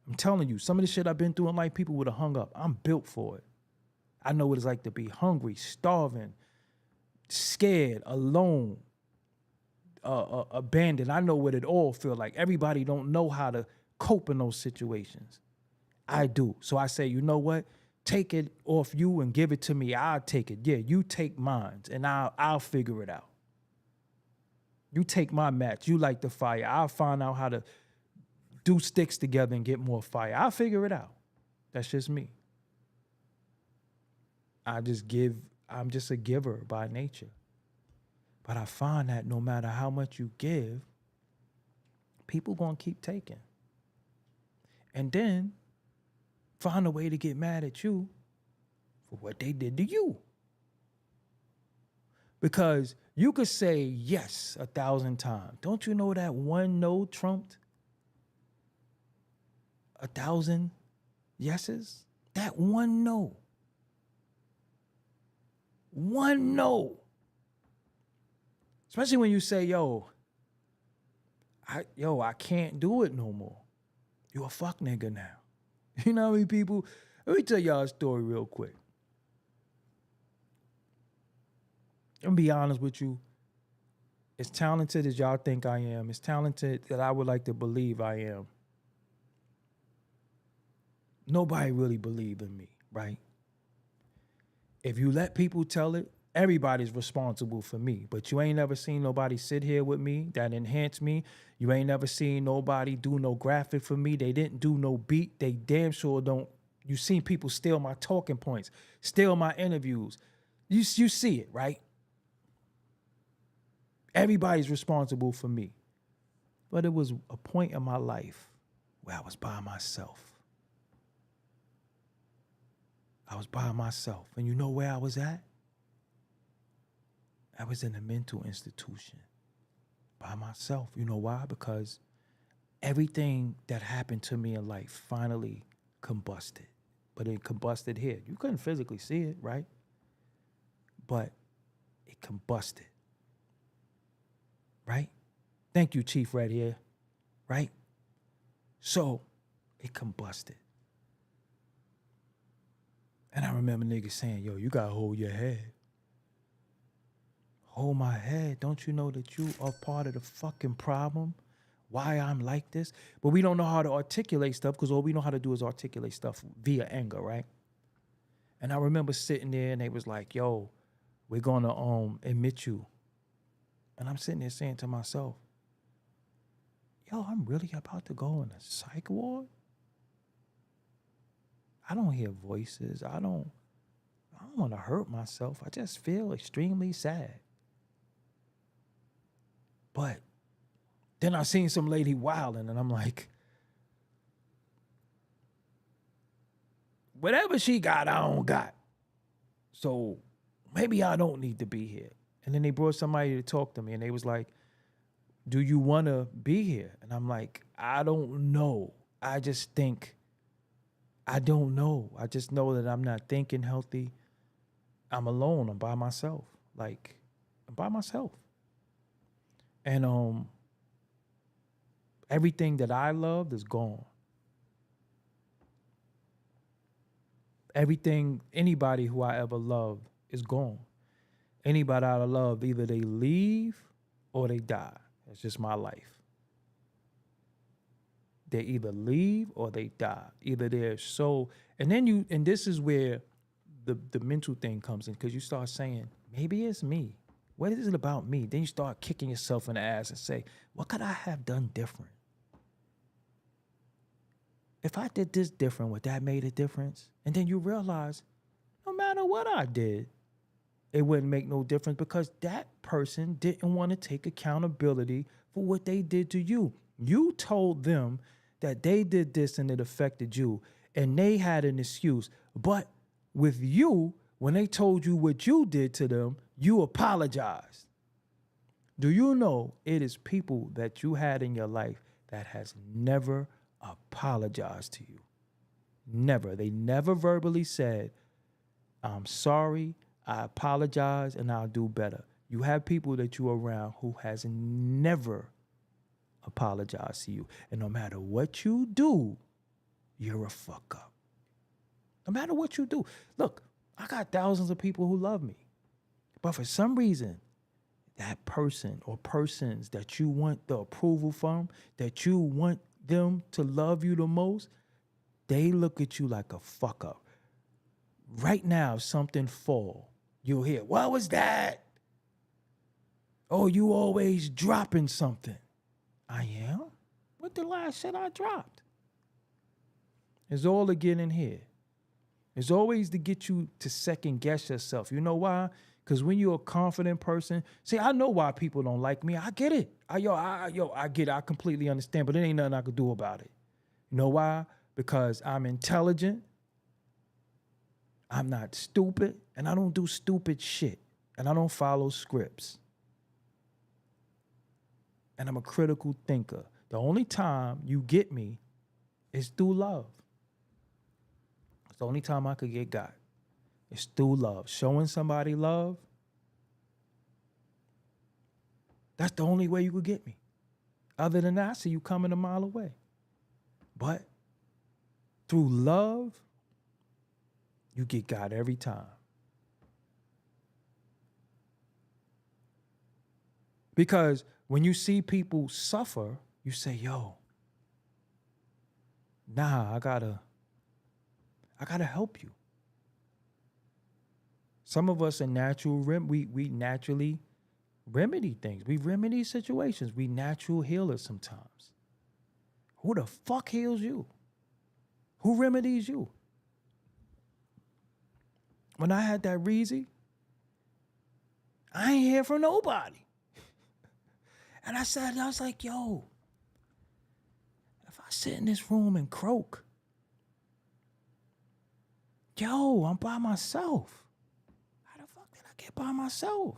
[SPEAKER 1] I'm telling you, some of the shit I've been through in life, people would have hung up. I'm built for it. I know what it's like to be hungry, starving, scared, alone, abandoned. I know what it all feels like. Everybody don't know how to cope in those situations. I do. So I say, you know what? Take it off you and give it to me. I'll take it. Yeah, you take mine and I'll figure it out. You take my match. You light the fire. I'll find out how to do sticks together and get more fire. I'll figure it out. That's just me. I'm just a giver by nature. But I find that no matter how much you give, people gonna keep taking. And then find a way to get mad at you for what they did to you. Because you could say yes 1,000 times. Don't you know that one no trumped 1,000 yeses? That one no. One no. Especially when you say, yo, I can't do it no more. You a fuck nigga now. You know how many people? Let me tell y'all a story real quick. I'm be honest with you. As talented as y'all think I am, as talented that I would like to believe I am, nobody really believed in me, right? If you let people tell it, everybody's responsible for me. But you ain't never seen nobody sit here with me that enhanced me. You ain't never seen nobody do no graphic for me. They didn't do no beat. They damn sure don't. You seen people steal my talking points, steal my interviews. You see it, right? Everybody's responsible for me. But it was a point in my life where I was by myself. I was by myself. And you know where I was at? I was in a mental institution by myself. You know why? Because everything that happened to me in life finally combusted. But it combusted here. You couldn't physically see it, right? But it combusted. Right? Thank you, Chief Red here. Right? So it combusted. And I remember niggas saying, yo, you gotta hold your head. Hold my head. Don't you know that you are part of the fucking problem? Why I'm like this? But we don't know how to articulate stuff because all we know how to do is articulate stuff via anger, right? And I remember sitting there and they was like, yo, we're gonna admit you. And I'm sitting there saying to myself, yo, I'm really about to go in a psych ward? I don't hear voices. I don't want to hurt myself. I just feel extremely sad. But then I seen some lady wilding and I'm like, whatever she got, I don't got. So maybe I don't need to be here. And then they brought somebody to talk to me and they was like, do you want to be here? And I'm like, I don't know. I just think, I don't know. I just know that I'm not thinking healthy. I'm alone. I'm by myself. Like, I'm by myself. And everything that I loved is gone. Everything, anybody who I ever loved is gone. Anybody I love, either they leave or they die. It's just my life. They either leave or they die. Either they're so, and this is where the mental thing comes in, because you start saying, maybe it's me. What is it about me? Then you start kicking yourself in the ass and say, what could I have done different? If I did this different, would that made a difference? And then you realize, no matter what I did, it wouldn't make no difference because that person didn't want to take accountability for what they did to you. You told them that they did this and it affected you, and they had an excuse. But with you, when they told you what you did to them, you apologized. Do you know it is people that you had in your life that has never apologized to you? Never. They never verbally said, I'm sorry, I apologize, and I'll do better. You have people that you're around who has never apologized to you. And no matter what you do, you're a fuck up. No matter what you do. Look, I got thousands of people who love me. But for some reason, that person or persons that you want the approval from, that you want them to love you the most, they look at you like a fuck up. Right now, if something fall, you'll hear, what was that? Oh, you always dropping something. I am? What the last shit I dropped? It's all to get in here. It's always to get you to second guess yourself. You know why? Because when you're a confident person, see, I know why people don't like me. I get it. I get it. I completely understand, but there ain't nothing I could do about it. You know why? Because I'm intelligent. I'm not stupid, and I don't do stupid shit, and I don't follow scripts. And I'm a critical thinker. The only time you get me is through love. It's the only time I could get got. It's through love. Showing somebody love, that's the only way you could get me. Other than that, I see you coming a mile away. But through love, you get got every time. Because when you see people suffer, you say, yo, nah, I gotta help you. Some of us are natural, we naturally remedy things. We remedy situations. We natural healers sometimes. Who the fuck heals you? Who remedies you? When I had that Reezy, I ain't hear from nobody. And I was like, yo, if I sit in this room and croak, yo, I'm by myself. How the fuck did I get by myself?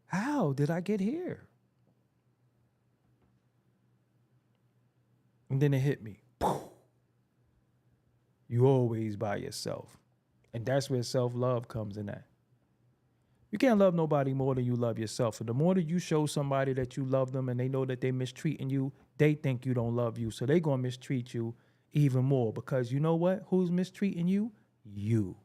[SPEAKER 1] How did I get here? And then it hit me. You always by yourself. And that's where self-love comes in at. You can't love nobody more than you love yourself. And the more that you show somebody that you love them and they know that they're mistreating you, they think you don't love you. So they're going to mistreat you even more. Because you know what? Who's mistreating you? You.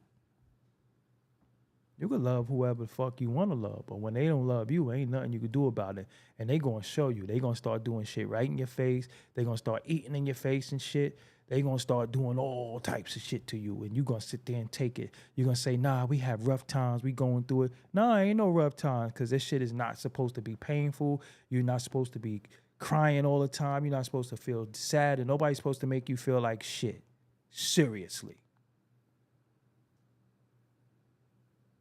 [SPEAKER 1] You can love whoever the fuck you want to love. But when they don't love you, ain't nothing you can do about it. And they going to show you. They going to start doing shit right in your face. They going to start eating in your face and shit. They going to start doing all types of shit to you, and you going to sit there and take it. You're going to say, nah, we have rough times. We going through it. Nah, ain't no rough times, because this shit is not supposed to be painful. You're not supposed to be crying all the time. You're not supposed to feel sad, and nobody's supposed to make you feel like shit. Seriously.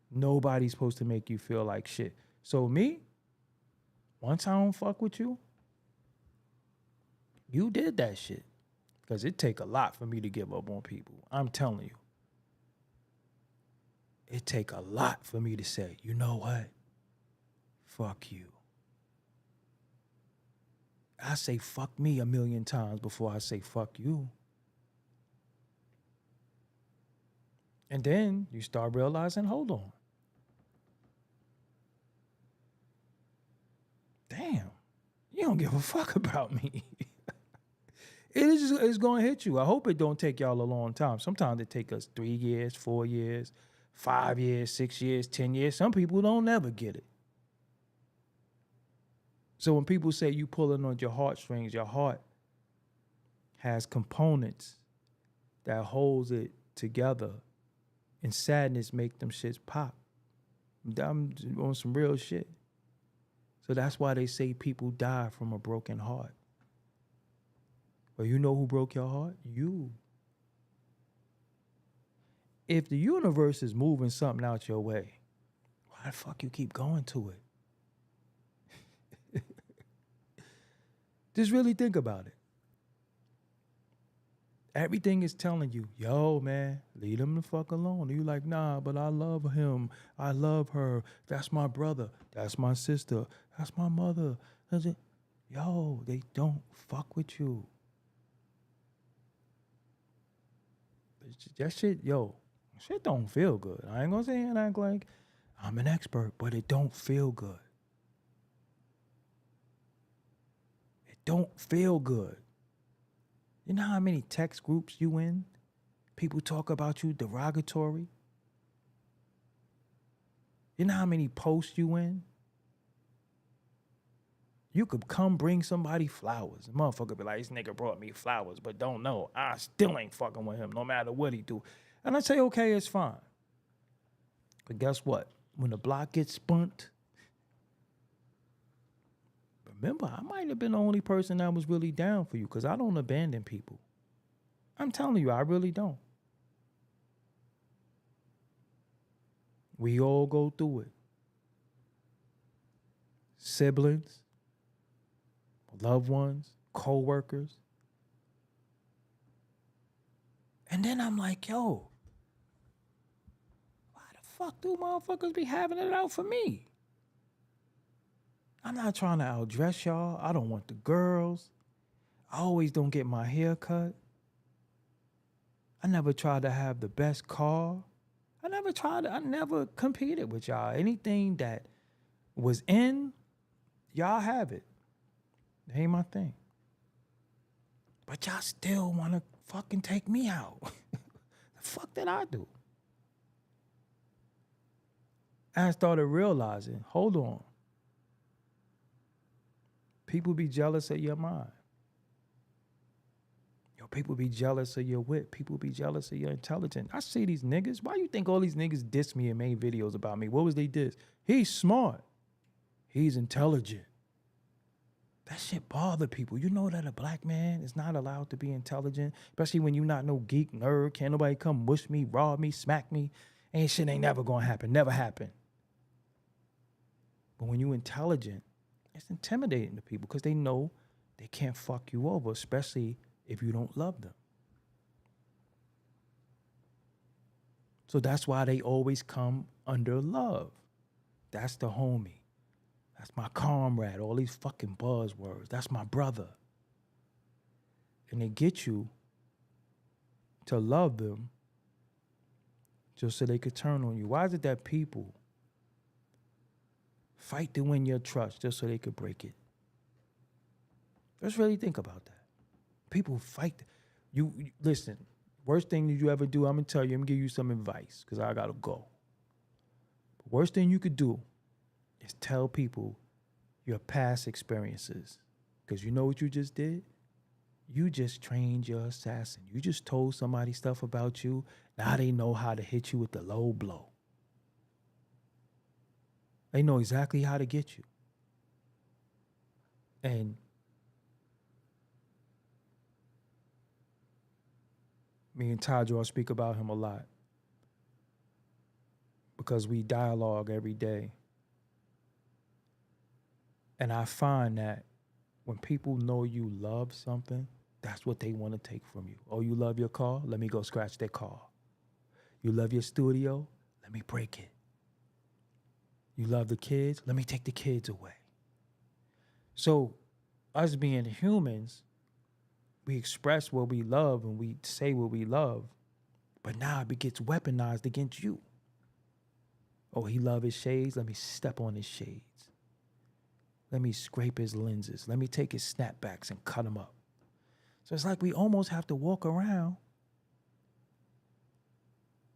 [SPEAKER 1] Nobody's supposed to make you feel like shit. So me, once I don't fuck with you, you did that shit. Because it take a lot for me to give up on people. I'm telling you. It take a lot for me to say, you know what? Fuck you. I say fuck me 1,000,000 times before I say fuck you. And then you start realizing, hold on. Damn, you don't give a fuck about me. It's going to hit you. I hope it don't take y'all a long time. Sometimes it take us 3 years, 4 years, 5 years, 6 years, 10 years. Some people don't never get it. So when people say you pulling on your heartstrings, your heart has components that holds it together, and sadness make them shits pop. I'm on some real shit. So that's why they say people die from a broken heart. But you know who broke your heart? You. If the universe is moving something out your way, why the fuck you keep going to it? Just really think about it. Everything is telling you, yo, man, leave him the fuck alone. And you like, nah, but I love him. I love her. That's my brother. That's my sister. That's my mother. That's it. Yo, they don't fuck with you. That shit, yo, shit don't feel good. I ain't gonna say and act like I'm an expert, but it don't feel good. It don't feel good. You know how many text groups you in? People talk about you derogatory. You know how many posts you in? You could come bring somebody flowers. The motherfucker be like, this nigga brought me flowers, but don't know. I still ain't fucking with him no matter what he do. And I say, okay, it's fine. But guess what? When the block gets spunt, remember, I might have been the only person that was really down for you because I don't abandon people. I'm telling you, I really don't. We all go through it. Siblings, loved ones, co-workers. And then I'm like, yo, why the fuck do motherfuckers be having it out for me? I'm not trying to outdress y'all. I don't want the girls. I always don't get my hair cut. I never tried to have the best car. I never competed with y'all. Anything that was in, y'all have it. It ain't my thing. But y'all still want to fucking take me out. The fuck did I do? And I started realizing, hold on. People be jealous of your mind. Yo, people be jealous of your wit. People be jealous of your intelligence. I see these niggas. Why you think all these niggas diss me and made videos about me? What was they diss? He's smart. He's intelligent. That shit bother people. You know that a black man is not allowed to be intelligent, especially when you not no geek nerd. Can't nobody come mush me, rob me, smack me. Shit ain't never gonna happen. Never happen. But when you intelligent, it's intimidating to people because they know they can't fuck you over, especially if you don't love them. So that's why they always come under love. That's the homie. That's my comrade. All these fucking buzzwords. That's my brother. And they get you to love them just so they could turn on you. Why is it that people fight to win your trust just so they could break it? Just really think about that. People fight. You listen, worst thing that you ever do, I'm going to tell you, I'm going to give you some advice because I got to go. The worst thing you could do is tell people your past experiences. Because you know what you just did? You just trained your assassin. You just told somebody stuff about you. Now they know how to hit you with the low blow. They know exactly how to get you. And me and Tajo speak about him a lot because we dialogue every day. And I find that when people know you love something, that's what they want to take from you. Oh, you love your car? Let me go scratch their car. You love your studio? Let me break it. You love the kids? Let me take the kids away. So us being humans, we express what we love and we say what we love, but now it gets weaponized against you. Oh, he love his shades? Let me step on his shades. Let me scrape his lenses. Let me take his snapbacks and cut them up. So it's like we almost have to walk around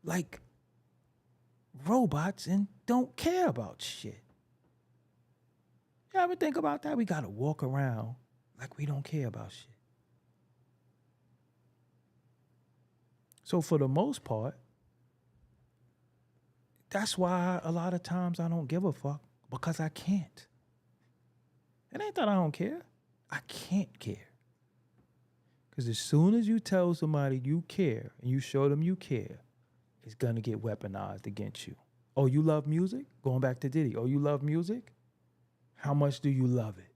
[SPEAKER 1] like robots and don't care about shit. You ever think about that? We got to walk around like we don't care about shit. So for the most part, that's why a lot of times I don't give a fuck, because I can't. It ain't that I don't care. I can't care. Because as soon as you tell somebody you care and you show them you care, it's going to get weaponized against you. Oh, you love music? Going back to Diddy. Oh, you love music? How much do you love it?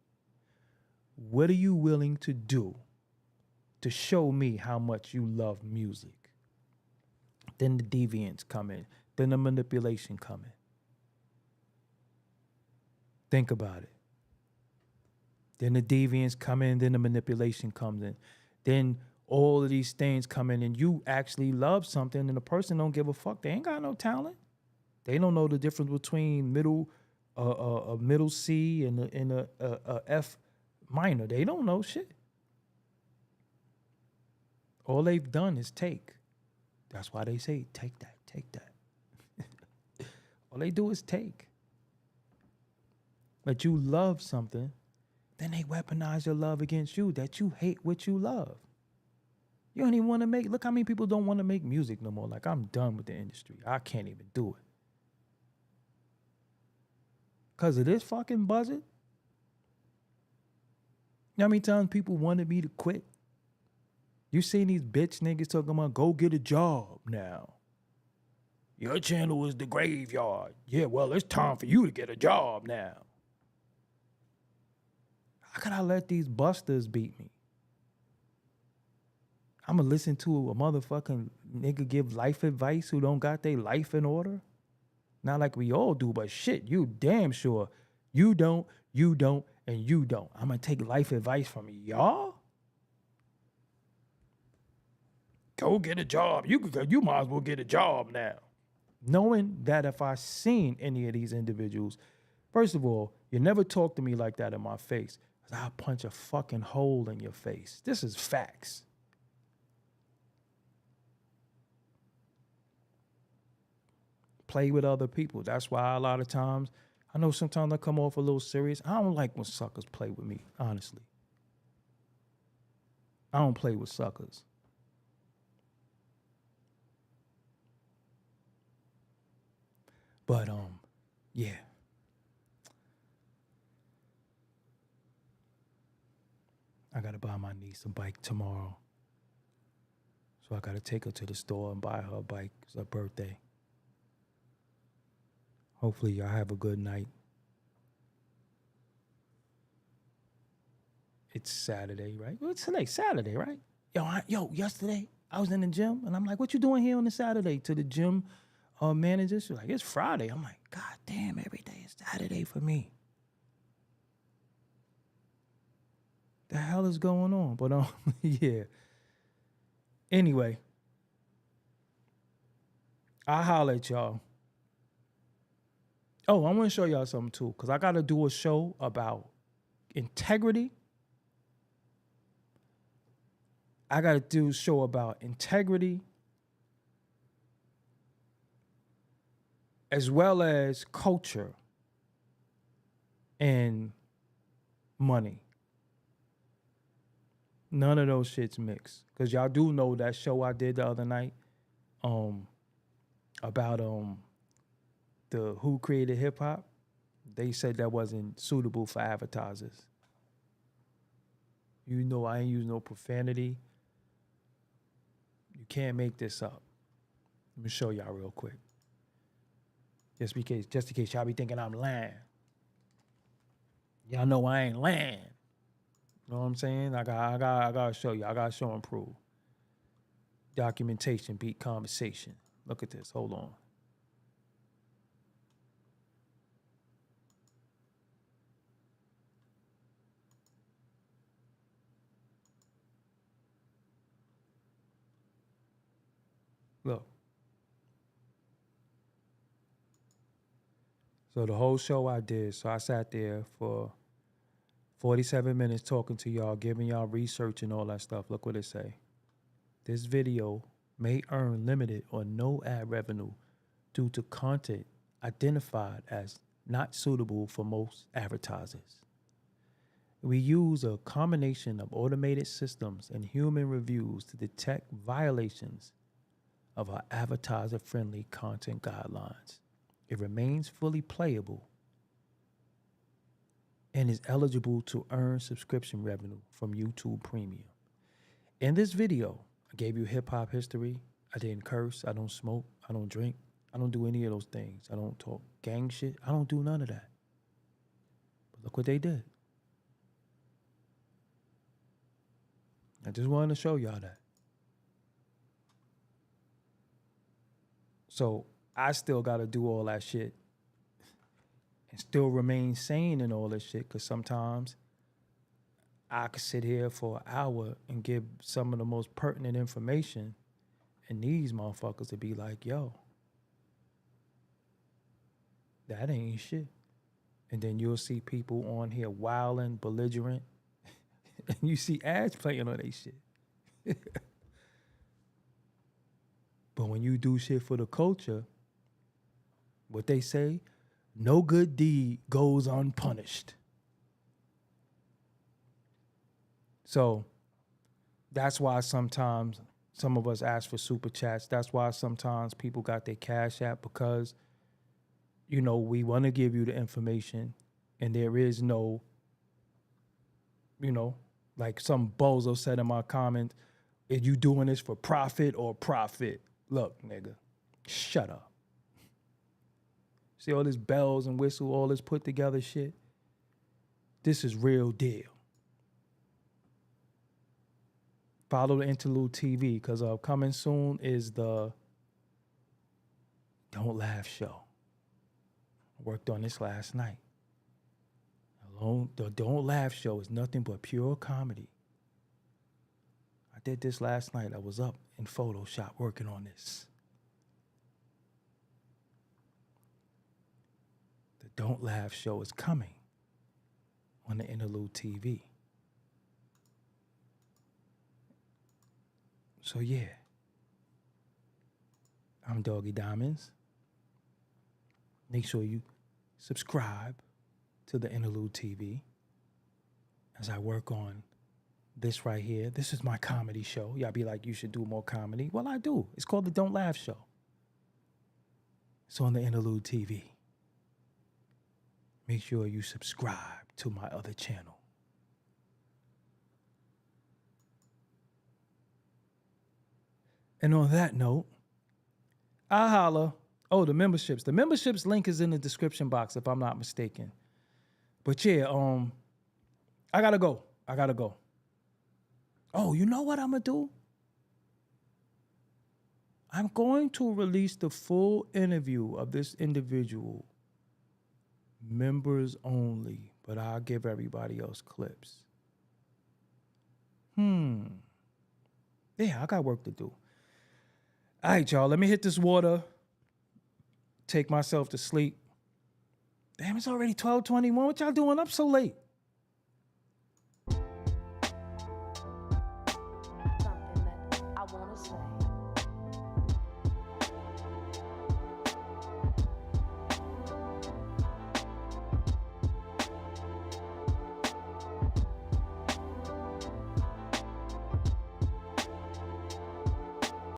[SPEAKER 1] what are you willing to do to show me how much you love music? Then the deviance come in. Then the manipulation come in. Think about it. Then the deviance come in, then the manipulation comes in. Then all of these things come in and you actually love something and the person don't give a fuck. They ain't got no talent. They don't know the difference between a middle C and a F minor. They don't know shit. All they've done is take. That's why they say, take that, take that. All they do is take. But you love something, then they weaponize your love against you, that you hate what you love. You don't even want to look how many people don't want to make music no more. Like, I'm done with the industry. I can't even do it. Because of this fucking budget? You know how many times people wanted me to quit? You seen these bitch niggas talking about, go get a job now. Your channel is the graveyard. Yeah, well, it's time for you to get a job now. How could I let these busters beat me? I'm going to listen to a motherfucking nigga give life advice who don't got their life in order? Not like we all do, but shit, you damn sure you don't, and you don't. I'm going to take life advice from y'all? Go get a job. You might as well get a job now. Knowing that if I seen any of these individuals, first of all, you never talk to me like that in my face. I'll punch a fucking hole in your face. This is facts. Play with other people. That's why a lot of times, I know sometimes I come off a little serious. I don't like when suckers play with me, honestly. I don't play with suckers. But, yeah. I got to buy my niece a bike tomorrow. So I got to take her to the store and buy her a bike. It's her birthday. Hopefully y'all have a good night. It's Saturday, right? Well, it's today, Saturday, right? Yesterday I was in the gym and I'm like, what you doing here on a Saturday? To the gym manager, she's like, it's Friday. I'm like, God damn, every day is Saturday for me. The hell is going on? But yeah. Anyway, I'll holler at y'all. Oh, I want to show y'all something too, because I got to do a show about integrity. I got to do a show about integrity as well as culture and money. None of those shits mix. Because y'all do know that show I did the other night about the Who Created Hip Hop. They said that wasn't suitable for advertisers. You know I ain't use no profanity. You can't make this up. Let me show y'all real quick. Just in case y'all be thinking I'm lying. Y'all know I ain't lying. You know what I'm saying? I gotta show you. I gotta show and prove. Documentation beat conversation. Look at this. Hold on. Look. So the whole show I did, so I sat there for 47 minutes talking to y'all, giving y'all research and all that stuff. Look what it say. This video may earn limited or no ad revenue due to content identified as not suitable for most advertisers. We use a combination of automated systems and human reviews to detect violations of our advertiser-friendly content guidelines. It remains fully playable and is eligible to earn subscription revenue from YouTube Premium. In this video, I gave you hip-hop history. I didn't curse. I don't smoke. I don't drink. I don't do any of those things. I don't talk gang shit. I don't do none of that. But look what they did. I just wanted to show y'all that. So I still got to do all that shit and still remain sane in all this shit, because sometimes I could sit here for an hour and give some of the most pertinent information, and these motherfuckers would be like, yo, that ain't shit. And then you'll see people on here wilding, belligerent, and you see ads playing on they shit. But when you do shit for the culture, what they say, no good deed goes unpunished. So that's why sometimes some of us ask for super chats. That's why sometimes people got their Cash App, because, you know, we want to give you the information, and there is no, you know, like some bozo said in my comments, are you doing this for profit or profit? Look, nigga, shut up. See all this bells and whistle, all this put together shit? This is real deal. Follow the Interlude TV, because coming soon is the Don't Laugh show. I worked on this last night. The Don't Laugh show is nothing but pure comedy. I did this last night. I was up in Photoshop working on this. The Don't Laugh show is coming on the Interlude TV. So yeah, I'm Doggie Diamonds. Make sure you subscribe to the Interlude TV as I work on this right here. This is my comedy show. Y'all be like, you should do more comedy. Well, I do. It's called the Don't Laugh Show. It's on the Interlude TV. Make sure you subscribe to my other channel. And on that note, I holla. Oh, the memberships. The memberships link is in the description box, if I'm not mistaken. But yeah, I gotta go. Oh, you know what I'm gonna do? I'm going to release the full interview of this individual, members only, but I'll give everybody else clips. Yeah, I got work to do. All right, y'all, let me hit this water, take myself to sleep. Damn, it's already 12:21. What y'all doing up so late?